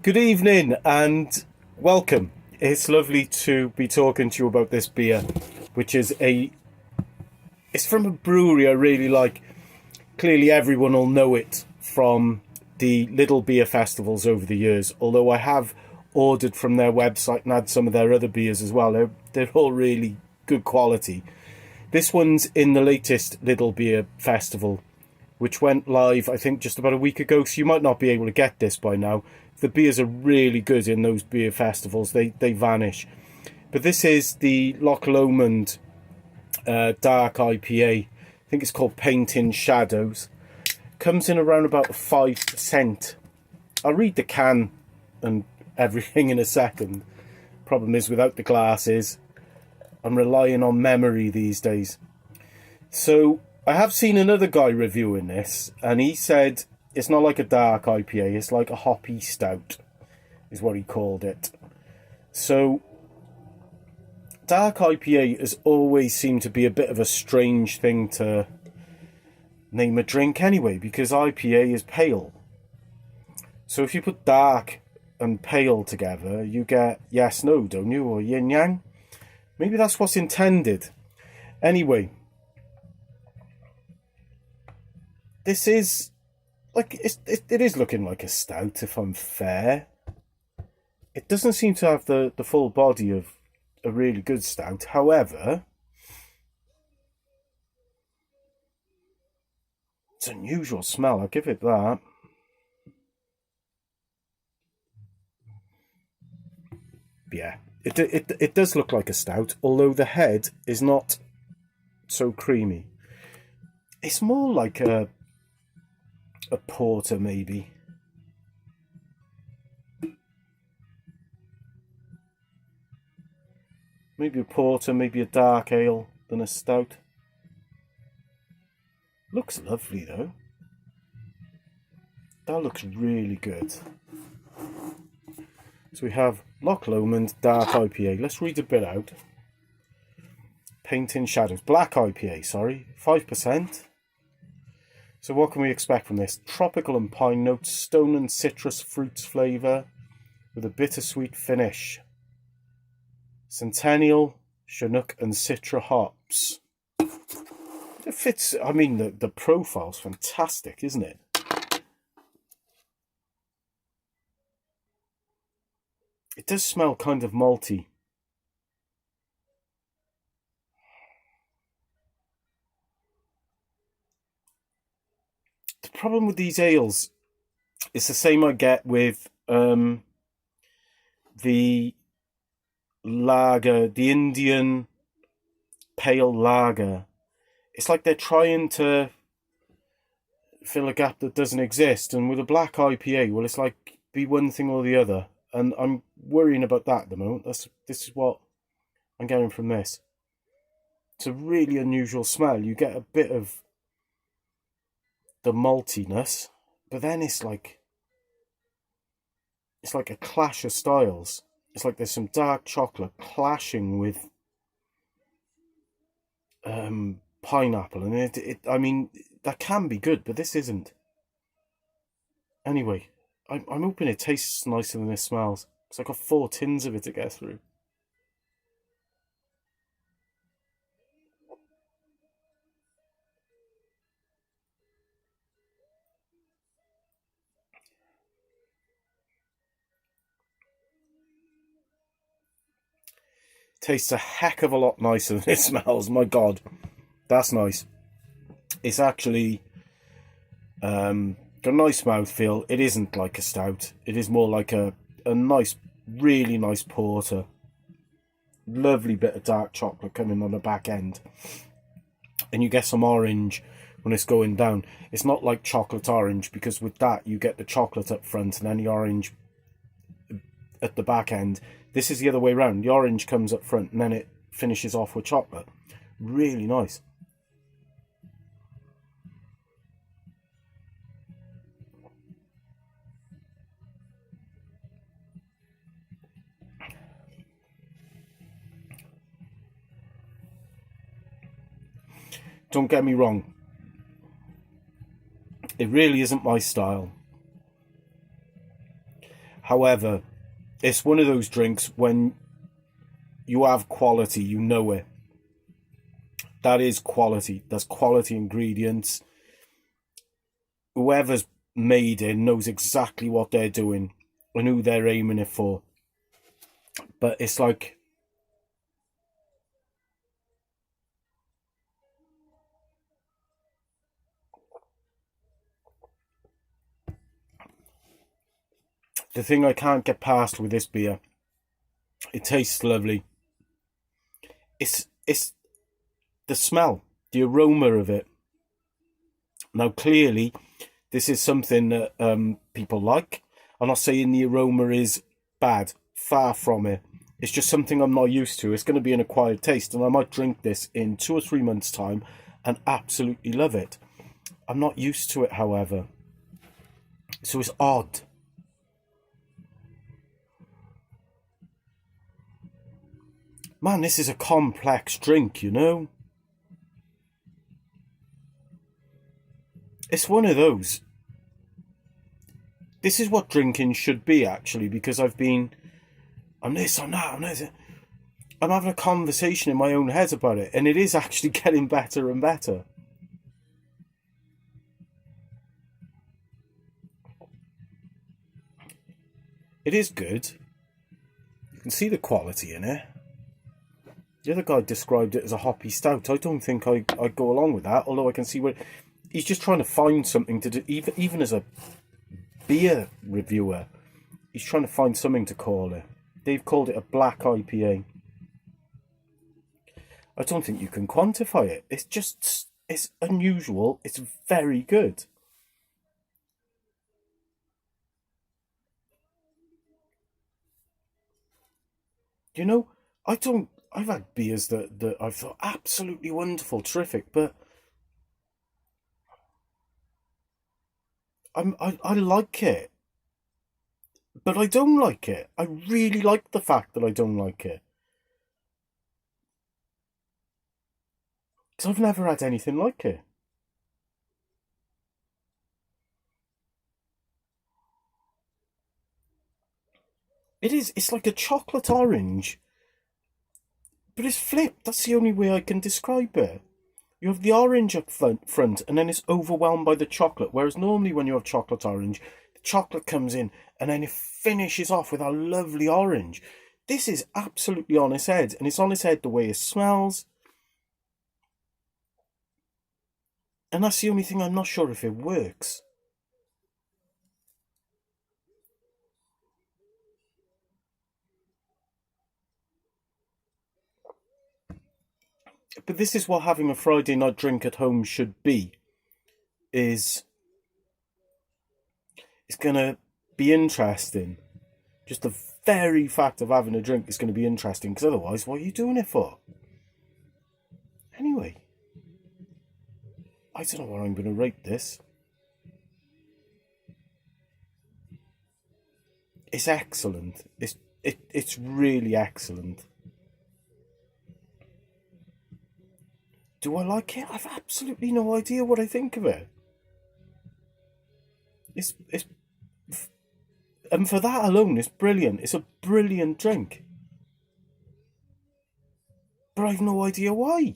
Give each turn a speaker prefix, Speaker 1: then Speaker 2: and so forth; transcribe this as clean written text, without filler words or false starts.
Speaker 1: Good evening and welcome. It's lovely to be talking to you about this beer, which is it's from a brewery I really like. Clearly everyone will know it from the little beer festivals over the years, although I have ordered from their website and had some of their other beers as well. They're all really good quality. This one's in the latest Little Beer Festival, which went live, I think, just about a week ago, so you might not be able to get this by now. The beers are really good in those beer festivals. They vanish. But this is the Loch Lomond dark IPA. I think it's called Paint in Shadows. Comes in around about 5%. I'll read the can and everything in a second. Problem is, without the glasses, I'm relying on memory these days. So I have seen another guy reviewing this, and he said it's not like a dark IPA, it's like a hoppy stout, is what he called it. So dark IPA has always seemed to be a bit of a strange thing to name a drink anyway, because IPA is pale. So if you put dark and pale together, you get yes, no, don't you? Or yin yang? Maybe that's what's intended. Anyway, this is like it is looking like a stout, if I'm fair. It doesn't seem to have the full body of a really good stout. However, it's an unusual smell, I'll give it that. Yeah, it does look like a stout, although the head is not so creamy. It's more like a porter, maybe. Maybe a porter, maybe a dark ale than a stout. Looks lovely though. That looks really good. So we have Loch Lomond Dark IPA. Let's read a bit out. Paint in Shadows. Black IPA, sorry. 5%. So what can we expect from this? Tropical and pine notes, stone and citrus fruits flavour with a bittersweet finish. Centennial, Chinook and Citra hops. It fits, I mean, the profile's fantastic, isn't it? It does smell kind of malty. The problem with these ales is the same I get with the lager, the Indian pale lager. It's like they're trying to fill a gap that doesn't exist. And with a black IPA, well, it's like be one thing or the other. And I'm worrying about that at the moment. This is what I'm getting from this. It's a really unusual smell. You get a bit of the maltiness, but then it's like a clash of styles. It's like there's some dark chocolate clashing with pineapple, and I mean, that can be good, but this isn't. Anyway, I'm hoping it tastes nicer than it smells, because I've got 4 tins of it to get through. Tastes a heck of a lot nicer than it smells. My God, that's nice. It's actually got a nice mouthfeel. It isn't like a stout. It is more like a nice, really nice porter. Lovely bit of dark chocolate coming on the back end. And you get some orange when it's going down. It's not like chocolate orange, because with that you get the chocolate up front and then the orange at the back end. This is the other way around. The orange comes up front and then it finishes off with chocolate. Really nice. Don't get me wrong. It really isn't my style. However, it's one of those drinks when you have quality, you know it. That is quality. That's quality ingredients. Whoever's made it knows exactly what they're doing and who they're aiming it for. But it's like, the thing I can't get past with this beer, it tastes lovely. It's the smell, the aroma of it. Now, clearly, this is something that people like. I'm not saying the aroma is bad. Far from it. It's just something I'm not used to. It's going to be an acquired taste, and I might drink this in 2 or 3 months' time and absolutely love it. I'm not used to it, however. So it's odd. Man, this is a complex drink, you know? It's one of those. This is what drinking should be, actually, because I'm this, I'm that, I'm this. I'm having a conversation in my own head about it, and it is actually getting better and better. It is good. You can see the quality in it. The other guy described it as a hoppy stout. I don't think I'd go along with that, although I can see where he's just trying to find something to do. Even as a beer reviewer, he's trying to find something to call it. They've called it a black IPA. I don't think you can quantify it. It's unusual. It's very good. You know, I've had beers that I've thought absolutely wonderful, terrific, but I like it. But I don't like it. I really like the fact that I don't like it. Because I've never had anything like it. It's like a chocolate orange, but it's flipped. That's the only way I can describe it. You have the orange up front, and then it's overwhelmed by the chocolate. Whereas normally when you have chocolate orange, the chocolate comes in, and then it finishes off with a lovely orange. This is absolutely on its head, and it's on its head the way it smells. And that's the only thing I'm not sure if it works. But this is what having a Friday night drink at home should be. Is it's gonna be interesting. Just the very fact of having a drink is going to be interesting, because otherwise, what are you doing it for? Anyway, I don't know what I'm going to rate this. It's excellent. It's really excellent. Do I like it? I've absolutely no idea what I think of it. It's and for that alone, it's brilliant. It's a brilliant drink, but I've no idea why.